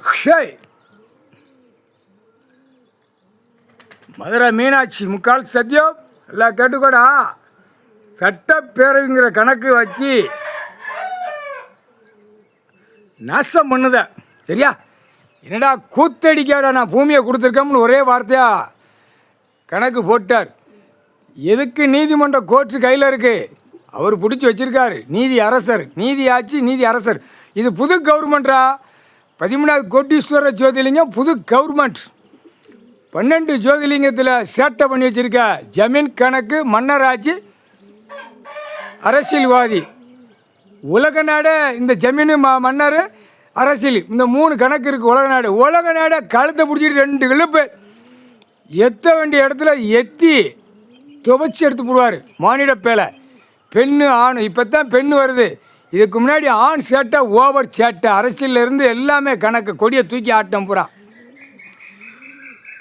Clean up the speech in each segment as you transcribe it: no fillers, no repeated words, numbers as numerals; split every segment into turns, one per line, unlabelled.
ஷேய் மதுரை மீனாட்சி முக்கால் சத்தியம் எல்லாம் கேட்டுக்கோடா. சட்டப்பேரவைங்கிற கணக்கு வச்சு நாசம் பண்ணுத சரியா? என்னடா கூத்தடிக்காடா, நான் பூமியை கொடுத்துருக்கோம்னு ஒரே வார்த்தையா கணக்கு போட்டார். எதுக்கு நீதிமன்ற கோர்ட்டு கையில் இருக்குது, அவர் பிடிச்சி வச்சிருக்காரு. நீதி அரசர், நீதி ஆட்சி, நீதி அரசர். இது புது கவர்மெண்ட்டா? 13வது கோட்டீஸ்வர ஜோதிலிங்கம் புது கவர்மெண்ட். 12 ஜோதிலிங்கத்தில் சேட்டை பண்ணி வச்சுருக்க. ஜமீன் கணக்கு, மன்னர் ஆட்சி, அரசியல்வாதி. உலக நாடு இந்த ஜமீன், மன்னர், அரசியல், இந்த 3 கணக்கு இருக்குது. உலக நாடை கழுத்தை பிடிச்சிட்டு 2 கிழப்பு எத்த வேண்டிய இடத்துல எத்தி துவைச்சி எடுத்து போடுவார். மானிட பேலை. பெண்ணு ஆண், இப்போ தான் பெண்ணு வருது. இதுக்கு முன்னாடி ஆண் சேட்டை, ஓவர் சேட்டை. அரசியலில் இருந்து எல்லாமே கணக்கு. கொடியை தூக்கி ஆட்டம் பூரா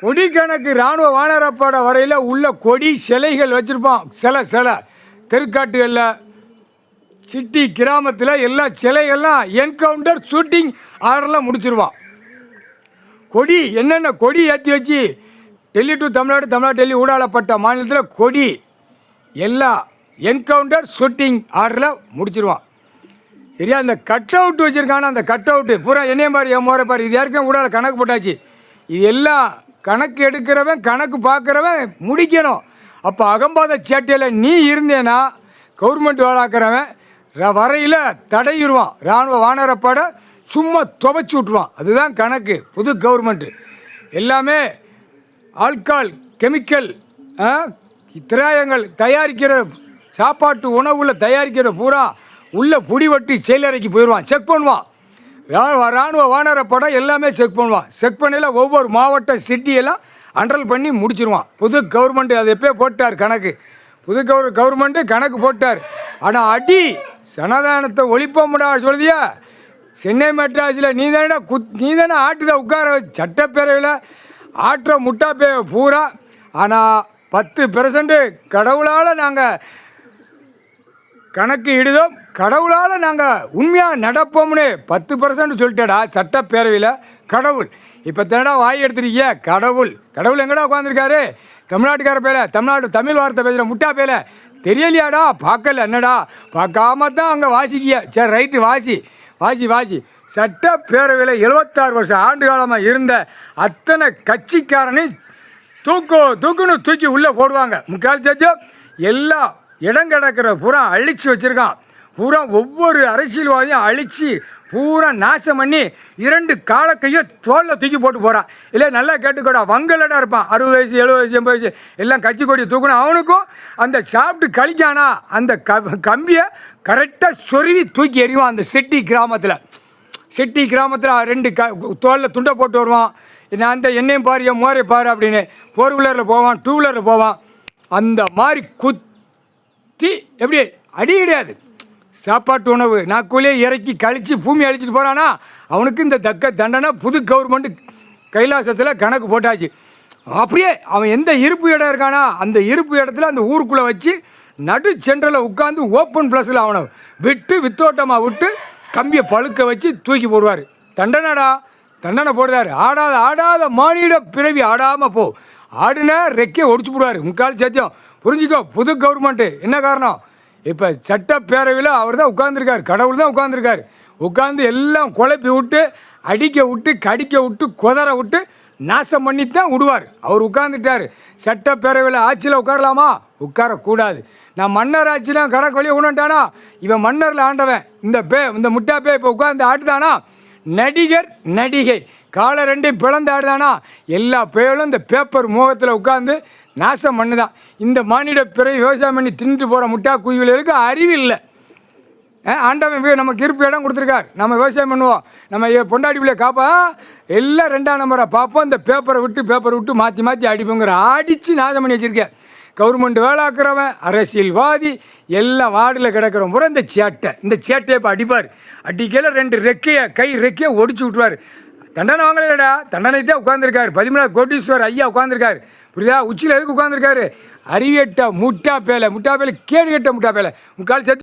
கொடி கணக்கு. இராணுவ வானரப்பாட வரையில் உள்ள கொடி சிலைகள் வச்சுருப்பான். சிலை தெருக்காட்டுகளில், சிட்டி கிராமத்தில் எல்லா சிலைகள்லாம் என்கவுண்டர் ஷூட்டிங் ஆர்டரில் முடிச்சிருவான். கொடி என்னென்ன கொடி ஏற்றி வச்சு டெல்லி டு தமிழ்நாடு, தமிழ்நாடு டெல்லி ஊடாலப்பட்ட மாநிலத்தில் கொடி எல்லாம் என்கவுண்டர் ஷூட்டிங் ஆர்டரில் முடிச்சிருவான். சரியா? அந்த கட் அவுட் வச்சுருக்கான, அந்த கட் அவுட்டு பூரா என்னையும் பாரு, என் முறை பாரு. இது ஏற்கனவே ஊடால கணக்கு போட்டாச்சு. இது எல்லாம் கணக்கு எடுக்கிறவன், கணக்கு பார்க்குறவன் முடிக்கணும். அப்போ அகம்பாத சேட்டையில் நீ இருந்தேன்னா கவர்மெண்ட் வேலாக்கிறவன் வரையில் தடையிடுவான். இராணுவ வானரப்பட சும்மா துவைச்சி விட்ருவான். அதுதான் கணக்கு. புது கவர்மெண்ட்டு எல்லாமே ஆல்கால், கெமிக்கல், திராயங்கள் தயாரிக்கிற, சாப்பாட்டு உணவில் தயாரிக்கிற பூரா உள்ள புடிவட்டி செயலறைக்கு போயிடுவான். செக் பண்ணுவான். இராணுவ வானரப்படம் எல்லாமே செக் பண்ணுவான். செக் பண்ணல ஒவ்வொரு மாவட்ட சிட்டியெல்லாம் அண்டல் பண்ணி முடிச்சிருவான். புது கவர்மெண்ட்டு அது எப்போ போட்டார் கணக்கு. புது கவர்மெண்ட்டு கணக்கு போட்டார். ஆனால் அடி சனாதானத்தை ஒழிப்போம்டா சொல்லுதியா? சென்னை மெட்ராஸில் நீ தானே ஆட்டுத உட்கார சட்டப்பேரவையில் ஆட்டுற முட்டா பே பூரா. ஆனால் 10% கடவுளால் நாங்கள் கணக்கு இடுதோம், கடவுளால் நாங்கள் உண்மையாக நடப்போம்னு 10% சொல்லிட்டேடா சட்டப்பேரவையில். கடவுள் இப்போ தானடா வாய் எடுத்துருக்கிய. கடவுள் எங்கடா உட்காந்துருக்காரு? தமிழ்நாட்டுக்கார பேல, தமிழ் வார்த்தை பேசுகிற முட்டா பேல. தெரியலையாடா? பார்க்கல என்னடா? பார்க்காம தான் அங்கே வாசிக்கிய. சரி ரைட்டு, வாசி. சட்டப்பேரவையில் 76 வருஷம் ஆண்டு காலமாக இருந்த அத்தனை கட்சிக்காரனையும் தூக்குன்னு தூக்கி உள்ளே போடுவாங்க. முக்கால் சத்தியம் எல்லா இடம் கிடக்கிற பூரா அழித்து வச்சுருக்கான். பூரா ஒவ்வொரு அரசியல்வாதியும் அழித்து பூரா நாசம் பண்ணி 2 காலக்கையும் தோளில் தூக்கி போட்டு போகிறான். இல்லை நல்லா கேட்டுக்கூடா, வங்கலடா இருப்பான். 60 வயசு, 70 வயசு, 80 வயசு எல்லாம் கட்சி கொடி தூக்கணும். அவனுக்கும் அந்த சாப்பிட்டு கழிக்கானா அந்த கம்பியை கரெக்டாக சொருவி தூக்கி எறிவான். அந்த சிட்டி கிராமத்தில் 2 தோளில் துண்டை போட்டு வருவான். நான் அந்த எண்ணெயும் பாரு, என் மோரை பாரு அப்படின்னு 4 வீலரில் போவான், 2 வீலரில் போவான். அந்த மாதிரி குத்தி எப்படி அடி கிடையாது. சாப்பாட்டு உணவு நாக்குள்ளே இறக்கி கழித்து பூமி அழிச்சிட்டு போகிறானா அவனுக்கு இந்த தண்டனை புது கவர்மெண்ட்டு கைலாசத்தில் கணக்கு போட்டாச்சு. அப்படியே அவன் எந்த இருப்பு இடம் இருக்கானா அந்த இருப்பு இடத்துல அந்த ஊருக்குள்ளே வச்சு நடு சென்டரில் உட்காந்து ஓப்பன் ப்ளஸில் அவனை வித்தோட்டமாக விட்டு கம்பியை பழுக்க வச்சு தூக்கி போடுவார். தண்டனை போடுறாரு. ஆடாத மானிட பிறவி ஆடாமல் போ. ஆடுனா ரெக்கையை ஒடிச்சு போடுவார். முக்கால் சத்தியம் புரிஞ்சுக்கோ. புது கவர்மெண்ட்டு என்ன காரணம்? இப்போ சட்டப்பேரவையில் அவர் தான் உட்காந்துருக்கார். கடவுள் தான் உட்காந்துருக்கார். உட்காந்து எல்லாம் குழப்பி விட்டு, அடிக்க விட்டு, கடிக்க விட்டு, குதற விட்டு நாசம் பண்ணி தான் விடுவார். அவர் உட்காந்துட்டார். சட்டப்பேரவையில் ஆட்சியில் உட்காரலாமா? உட்காரக்கூடாது. நான் மன்னர் ஆட்சியில் கணக்கு வழியை உணர்ந்தானா? இவன் மன்னரில் ஆண்டவன். இந்த முட்டா பே இப்போ உட்காந்து ஆட்டுதானா? நடிகை காலை 2 பிளந்து ஆடுதானா? எல்லா பேரும் இந்த பேப்பர் முகத்தில் உட்காந்து நாசம் பண்ணுதான். இந்த மானிட பிறகு விவசாயம் பண்ணி தின்னுட்டு போகிற முட்டா குயிலுக்கு அறிவு இல்லை. ஆண்டவன் நமக்கு இருப்பு இடம் கொடுத்துருக்கார். நம்ம விவசாயம் பண்ணுவோம். நம்ம பொண்டாடி பிள்ளைய காப்பா எல்லாம் 2ஆம் நம்பராக பார்ப்போம். இந்த பேப்பரை விட்டு மாற்றி அடிப்போங்கிற அடித்து நாசம் பண்ணி வச்சுருக்கேன். கவர்மெண்ட் வேலாக்குறவன், அரசியல்வாதி எல்லாம் வார்டில் கிடக்கிறவன் பூரா இந்த சேட்டையை இப்போ அடிப்பார். அடிக்கையில் 2 கை ரெக்கையை ஒடிச்சு விட்டுருவார். தண்டனை வாங்கலடா, தண்டனை தான் உட்காந்துருக்காரு. 13வது கோட்டீஸ்வர் ஐயா உட்காந்துருக்காரு. புரியுதா? உச்சியில் எதுக்கு உட்காந்துருக்காரு? அறிவியட்ட முட்டா பேலை, கேடு கட்ட முட்டா பேலை. முக்கால் சத்து